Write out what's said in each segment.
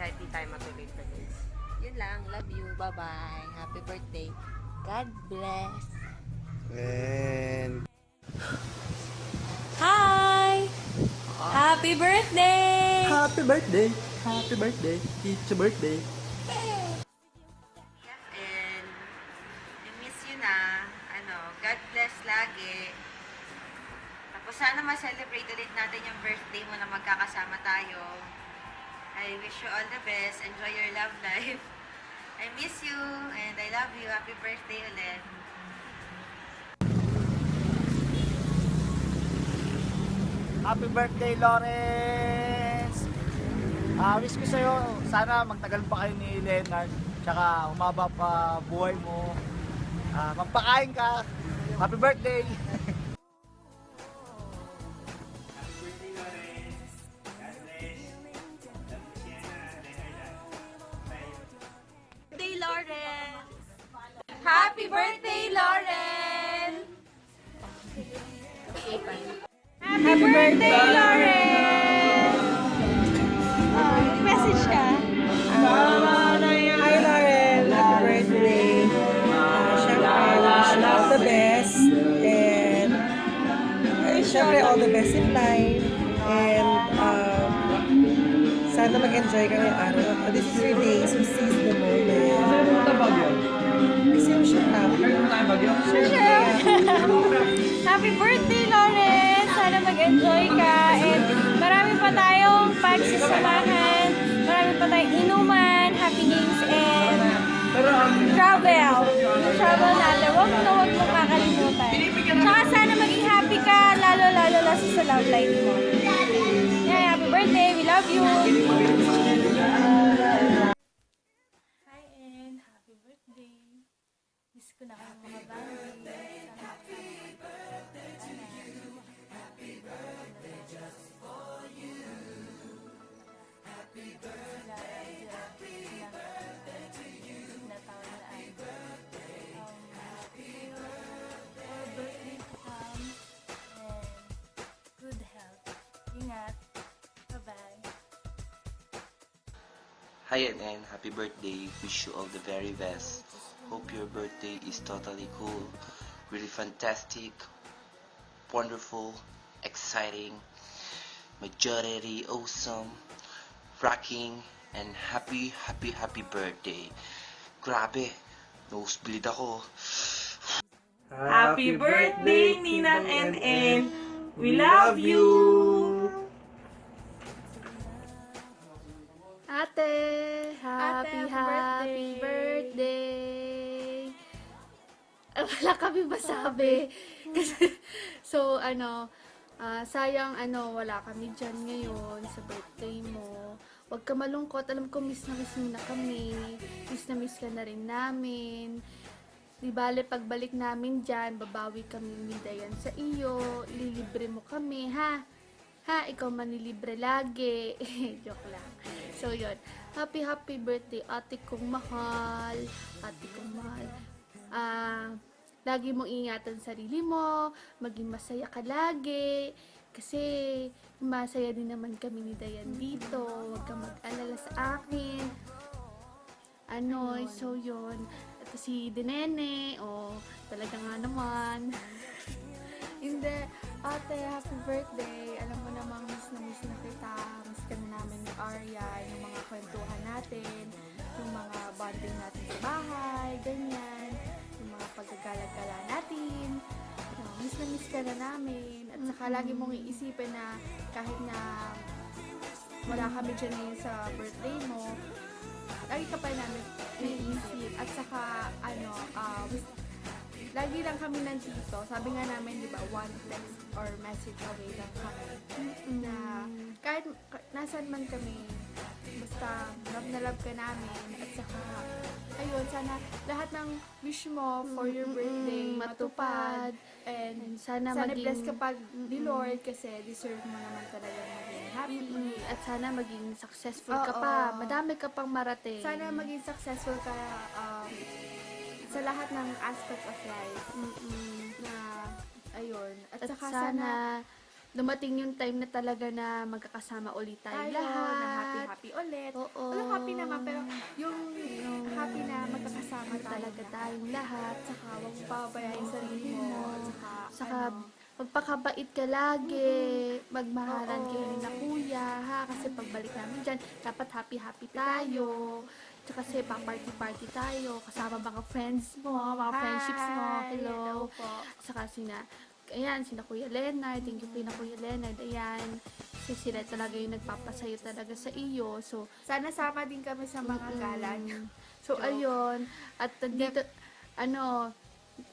kahit di tayo matuloy-tuloy. Yun lang. Love you. Bye-bye. Happy birthday. God bless. And Hi! Happy birthday! happy birthday! Happy birthday! It's your birthday! And I miss you na. God bless lagi. Tapos sana ma-celebrate ulit natin yung birthday mo na magkakasama tayo. I wish you all the best. Enjoy your love life. I miss you and I love you. Happy birthday ulit. Happy birthday, Lawrence! Wish ko sa'yo, sana magtagal pa kayo ni Leonard, tsaka humaba pa buhay mo, magpakain ka. Happy birthday! Birthday, Lauren! Happy birthday, Lauren! Happy birthday, Lauren! Message ka. Hi Lauren, happy birthday. Syempre, wish you all the best. And syempre, all the best in life. And sana mag-enjoy ka ngayong araw. This is your day, so seize the moment. Kasi yung shut up. Happy birthday, Lauren! Sana mag-enjoy ka and marami pa tayong pagsasamahan, marami pa tayong inuman, happenings, and travel. Yung travel natin, huwag mong kakalimutan. Tsaka sana maging happy ka, lalo-lalo na sa love life mo. Yeah, happy birthday! We love you! Hi, and happy birthday! Miss ko na kayo mga bagay. Good health. Ingat. Bye-bye. Hi and happy birthday. Wish you all the very best. Hope your birthday is totally cool, really fantastic, wonderful, exciting, majority awesome, rocking, and happy birthday. Grabe, nosebleed ako. Happy birthday, Ninang NN! We love you! Ate, happy birthday! Wala kami masabi. Kasi, so, sayang, wala kami dyan ngayon sa birthday mo. Huwag ka malungkot. Alam ko, miss na miss mo na kami. Miss na miss ka na rin namin. Di bale, pagbalik namin dyan, babawi kami ni Dayan sa iyo. Ililibre mo kami, ha? Ha, ikaw manilibre lagi. Joke lang. So, yun. Happy birthday, ate kong mahal. Ate kong mahal. Lagi mong ingatan sarili mo. Maging masaya ka lagi. Kasi, masaya din naman kami ni Dayan dito. Huwag kang mag-alala sa akin. So, yun. At si Dinene, talaga nga naman. Hindi, ate, happy birthday. Alam mo namang miss na kita. Miss ka na namin ni Arya, yung mga kwentuhan natin, yung mga bonding natin sa bahay, ganyan, yung mga paggagala-gala natin. Miss ka na namin. At saka lagi mong iisipin na kahit na wala kami dyan ngayon sa birthday mo, lagi ka pa namin iisip. At saka, lagi lang kami nandito. Sabi nga namin, di ba, one text or message away lang kami. Na kahit nasan man kami, basta love na love ka namin. At saka, ayun, sana lahat ng wish mo for your birthday matupad. And sana bless ka pag ni Lord kasi deserve mo naman talaga maging happy. At sana maging successful ka pa. Madami ka pang marating. Sana maging successful ka sa lahat ng aspects of life. Na, ayun. At saka sana dumating yung time na talaga na magkakasama ulit tayo Tayo, lahat. na happy ulit. Oo. Walang happy naman, pero yung happy na magkakasama Talaga tayong lahat. Saka huwag papabayaan yung sarili mo. Saka magpakabait ka lagi. Magmahalan kayo rin na kuya, ha? Kasi pagbalik namin dyan, dapat happy-happy tayo. Tsaka kasi pa-party-party tayo. Kasama mga friends mo, mga friendships mo. Hello. po. Saka ayan, sina Kuya Leonard. Thank you kina Kuya Leonard. Ayan. Kasi sila talaga yung nagpapasayo talaga sa iyo. So, Sana sama din kami sa mga gala niyo. so ayun. At dito,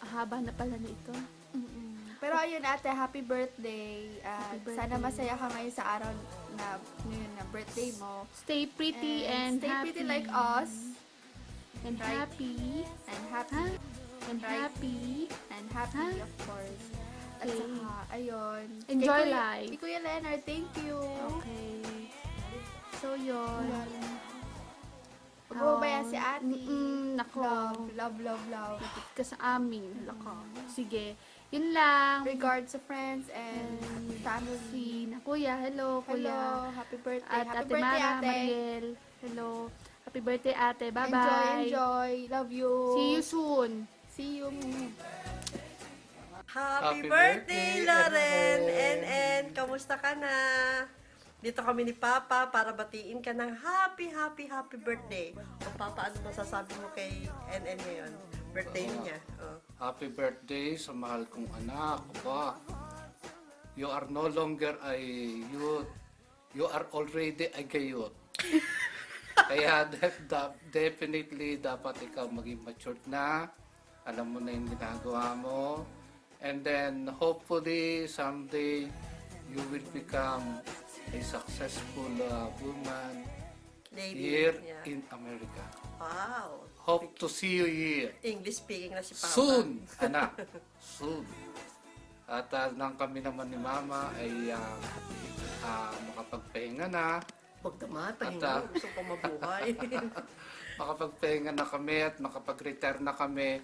haba na pala na ito. Pero ayun ate, happy birthday. At Happy sana birthday. masaya ka ngayon sa araw na ngayon na birthday mo. Stay pretty and stay happy. pretty like us. And Right. happy. And happy. And Right. happy. And happy, Huh? of course. At Okay. saka, ayun. Enjoy Kay Kuya- life. Kay Kuya Leonard, thank you. Okay. So, yun. Huwag mo bayan si ate. Nako. Love. Lapit ka sa amin. Nako. Sige. Yun lang. Regards sa friends and family. Si na kuya. Hello, kuya. Hello, happy birthday. At Happy ate birthday, Mara, ate. Mariel. Hello. Happy birthday, ate. Bye-bye. Enjoy. Love you. See you soon. See you. Happy birthday, Loren! And kamusta ka na? Dito kami ni Papa para batiin ka ng happy birthday. O Papa, ano masasabi mo kay NN ngayon? Birthday niya. Oh. Happy birthday sa mahal kong anak. Aba, you are no longer a youth. You are already a gayot. Kaya definitely dapat ikaw maging matured na. Alam mo na yung ginagawa mo. And then hopefully someday you will become a successful woman Lady. here Yeah. in America. Wow. Hope to see you here. English speaking na si Papa. Soon, anak. Soon. At nang kami naman ni Mama ay makapagpahinga na. Huwag naman, At, pahinga. Gusto ko mabuhay. Makapagpahinga na kami at makapag-retire na kami.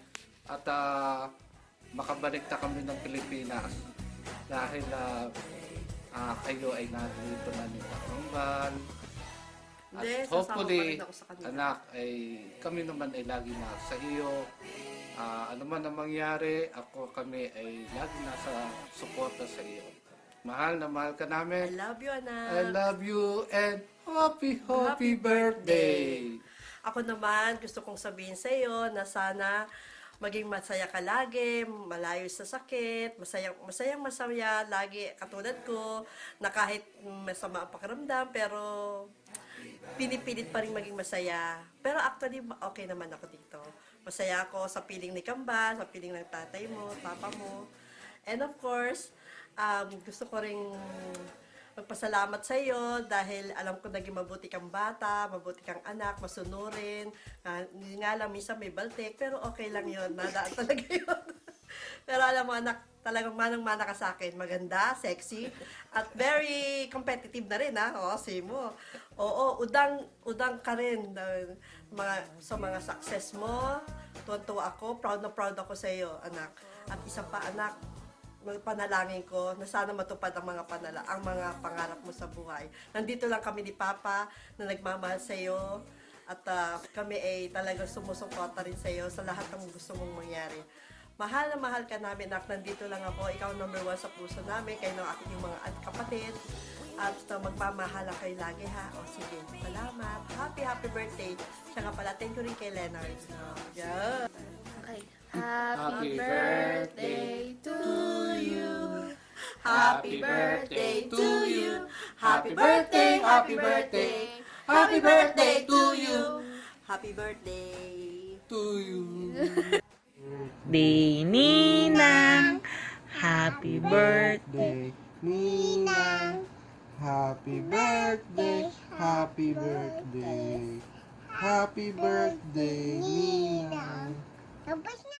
At makabalik na kami ng Pilipinas. Dahil kayo ay nandito na ni Kakambal. At Hindi, sasama pa hopefully, rin ako sa kanila. anak, ay kami naman ay lagi na sa iyo. Ano man ang mangyari, kami ay lagi nasa suporta sa iyo. Mahal na mahal ka I namin. love you, anak. I love you and happy birthday! Ako naman, gusto kong sabihin sa iyo na sana maging masaya ka lagi, malayo sa sakit, masaya lagi katulad ko, na kahit masama ang pakiramdam, pero pinipilit pa rin maging masaya. Pero actually, okay naman ako dito. Masaya ako sa piling ni Kamba, sa piling ng tatay mo, papa mo. And of course, gusto ko ring magpasalamat sa iyo dahil alam ko naging mabuti kang bata, mabuti kang anak, masunurin. Hindi nga lang, minsan may baltek, pero okay lang yun. Nadaan talaga yun. Pero alam mo, anak, talagang manang-mana ka sa akin. Maganda, sexy, at very competitive na rin, ha? Oo, see mo. Oo, udang ka rin sa mga success mo. Tuwan-tuwa ako, proud na proud ako sa iyo, anak. At isa pa, anak, panalangin ko na sana matupad ang mga pangarap mo sa buhay. Nandito lang kami ni Papa na nagmamahal sa iyo at kami ay talagang sumusuporta rin sa iyo sa lahat ng gusto mong mangyari. Mahal na mahal ka namin, anak. Nandito lang ako. Ikaw number 1 sa puso namin. Kayo ng aking mga kapatid. At magmamahala kayo lagi, ha? O sige, salamat. Happy birthday. Siya nga pala, thank you rin kay Leonard. Yeah. Okay. Happy birthday to you. Happy birthday to you. Happy birthday, happy birthday. Happy birthday to you. Happy birthday. To you. Birthday Ninang, happy birthday Ninang, happy birthday, happy birthday, happy birthday, Ninang. Tapos na